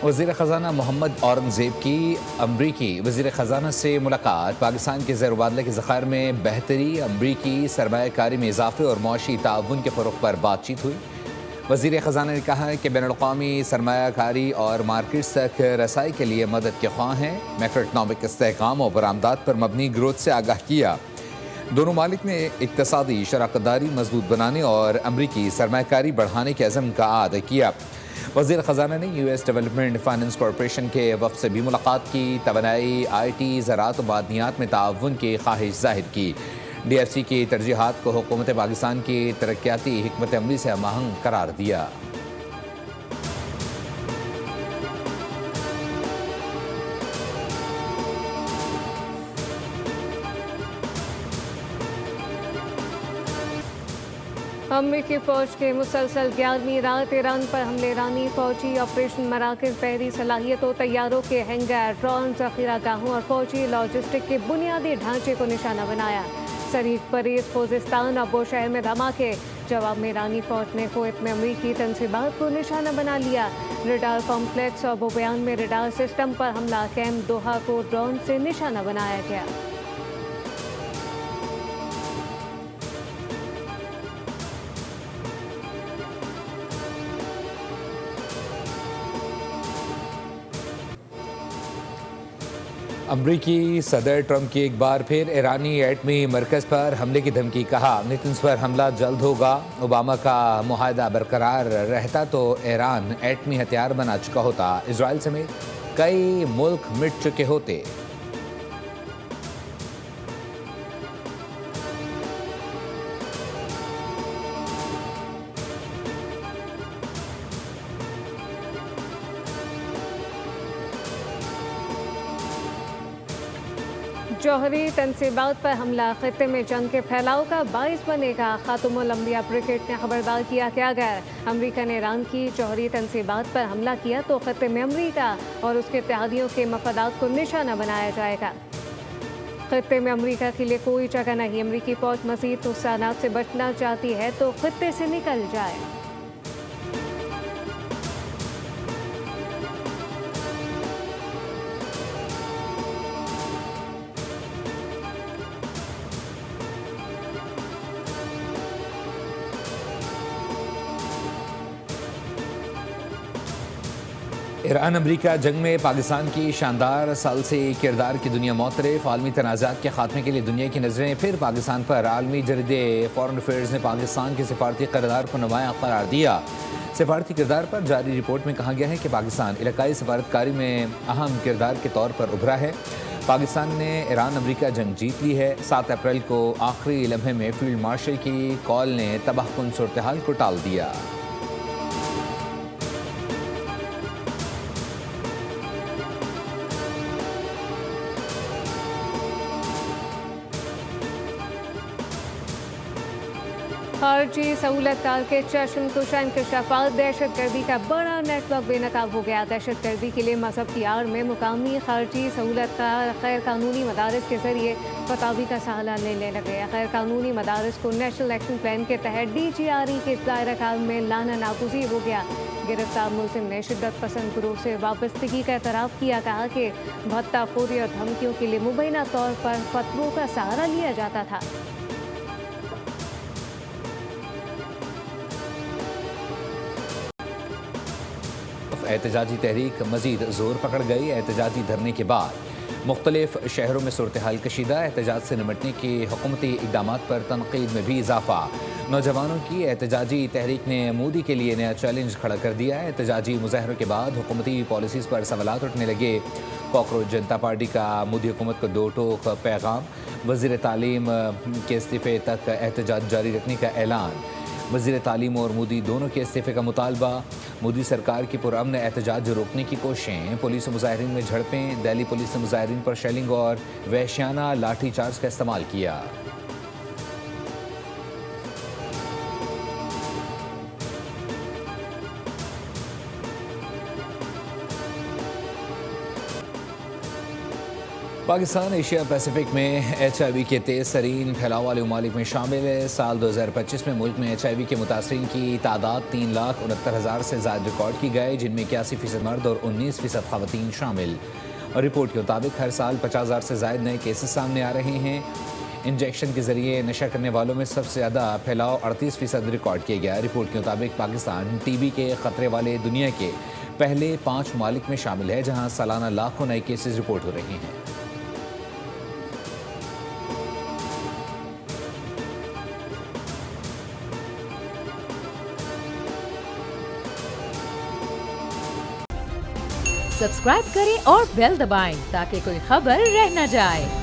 वज़ीर ख़ज़ाना मोहम्मद औरंगज़ेब की अमरीकी वज़ीर ख़ज़ाना से मुलाकात। पाकिस्तान के ज़ेर-ओ-बादला के ज़ख़ायर में बेहतरी, अमरीकी सरमायाकारी में इजाफ़े और मुआशी ताउन के फ़रोग़ पर बातचीत हुई। वज़ीर ख़ज़ाना ने कहा है कि बैनुल-अक़वामी सरमायाकारी और मार्केट्स तक रसाई के लिए मदद के ख्वाह हैं। मैक्रोइकनॉमिक इस्तेहकाम और बरामदात पर मबनी ग्रोथ से आगाह किया। दोनों मालिक ने इक़्तिसादी शराकतदारी मजबूत बनाने और अमरीकी सरमायाकारी बढ़ाने के अज़म का आद किया। वज़ीर ख़ज़ाना ने US डेवलपमेंट फाइनेंस कॉरपोरेशन के वफ़द से भी मुलाकात की। तवानाई, IT, ज़राअत और मादनियात में ताउन की ख्वाहिश ज़ाहिर की। DFC की तरजीहात को हुकूमत पाकिस्तान की तरक्याती हिकमत अमली से हमआहंग करार दिया। अमरीकी फ़ौज के मुसलसल 11वीं रात ईरान पर हमले। ईरानी फ़ौजी ऑपरेशन मराकज़, बहरी सलाहियतों, तैयारों के हैंगर, ड्रोन ज़ख़ीरागाहों और फ़ौजी लॉजिस्टिक के बुनियादी ढांचे को निशाना बनाया। शरीक परीज खोजिस्तान और बोशहर में धमाके। जवाब में ईरानी फ़ौज ने कुवैत में अमरीकी तनसीबात को निशाना बना लिया। रडार कॉम्प्लेक्स और बोबयान में रडार सिस्टम पर हमला। कैम्प दोहा को ड्रोन से निशाना बनाया गया। अमरीकी सदर ट्रंप की एक बार फिर ईरानी एटमी मरकज़ पर हमले की धमकी। कहा, नेतन्स पर हमला जल्द होगा। ओबामा का मुआहदा बरकरार रहता तो ईरान एटमी हथियार बना चुका होता। इजराइल समेत कई मुल्क मिट चुके होते। जौहरी तनसीबात पर हमला खित्ते में जंग के फैलाव का बाइस बनेगा। खातुमुल अंबिया ब्रिगेड ने खबरदार किया कि अगर अमरीका ने ईरान की जौहरी तनसीबात पर हमला किया तो खित्ते में अमरीका और उसके इत्तेहादियों के मफादात को निशाना बनाया जाएगा। खित्ते में अमरीका के लिए कोई जगह नहीं। अमरीकी फ़ौज मज़ीद नुकसानात से बचना चाहती है तो खित्ते से निकल जाए। ईरान अमरीका जंग में पाकिस्तान की शानदार सालसी किरदार की दुनिया मोतरफ। आलमी तनाज़ात के खात्मे के लिए दुनिया की नज़रें फिर पाकिस्तान पर। आलमी जरीदे फॉरेन अफेयर्स ने पाकिस्तान के सिफारती किरदार को नुमायाँ करार दिया। सिफारती किरदार पर जारी रिपोर्ट में कहा गया है कि पाकिस्तान इलाकाई सफारतकारी में अहम किरदार के तौर पर उभरा है। पाकिस्तान ने ईरान अमरीका जंग जीत ली है। 7 अप्रैल को आखिरी लम्हे में फील्ड मार्शल की कॉल ने तबाहकुन सूरत हाल को टाल दिया। खारजी सहूलतकार के चश्म कुशा इंकशाफात। दहशतगर्दी का बड़ा नेटवर्क बेनकाब हो गया। दहशतगर्दी के लिए मजहब की आड़ में मुकामी खारजी सहूलतकार गैर कानूनी मदारस के जरिए फतावी का सहारा लेने लगे। गैर कानूनी मदारस को नेशनल एक्शन प्लान के तहत DGRE के दायरा कार में लाना नागुज़ीर हो गया। गिरफ्तार मुलजिम ने शिद्दत पसंद ग्रुप से वाबस्तगी का एतराफ़ किया। कहा कि भत्ताखोरी और धमकियों के लिए मुबैना तौर पर फतवों का सहारा लिया जाता था। एहतजाजी तहरीक मजीद जोर पकड़ गई। एहतजाजी धरने के बाद मुख्तलिफ शहरों में सूरत हाल कशीदा। एहतजाज से निमटने के हुकूमती इक़दाम पर तनकीद में भी इजाफा। नौजवानों की एहतजाजी तहरीक ने मोदी के लिए नया चैलेंज खड़ा कर दिया है। एहतजाजी मुजाहरों के बाद हुकूमती पॉलिसीज़ पर सवालात उठने लगे। कॉकरोच जनता पार्टी का मोदी हुकूमत को दो टोक पैगाम। वज़ीर तालीम के इस्तीफ़े तक एहतजाज जारी रखने का ऐलान। वज़ीर तालीम और मोदी दोनों के इस्तीफ़े का मुतालबा। मोदी सरकार की पुरअमन एहतजाज रोकने की कोशिशें। पुलिस और मुजाहिरीन में झड़पें। दिल्ली पुलिस ने मुजाहिरीन पर शेलिंग और वहशियाना लाठी चार्ज का इस्तेमाल किया। पाकिस्तान एशिया पैसिफिक में HIV के तेज़ तरीन फैलाव वाले ममालिक में शामिल है। साल 2025 में मुल्क में HIV के मुतासरीन की तादाद 3,69,000 से ज़्यादा रिकॉर्ड की गई, जिनमें 81% मर्द और 19% ख़वातीन शामिल। और रिपोर्ट के मुताबिक हर साल 50,000 से ज़्यादा नए केसेस सामने आ रहे हैं। इंजेक्शन के ज़रिए नशा करने वालों में सबसे ज़्यादा फैलाव 38% रिकॉर्ड किया गया। रिपोर्ट के मुताबिक पाकिस्तान TB के ख़तरे वाले दुनिया के पहले 5 ममालिक में शामिल है, जहाँ सालाना लाखों नए केसेस रिपोर्ट हो रहे हैं। सब्सक्राइब करें और बेल दबाएं ताकि कोई खबर रह न जाए।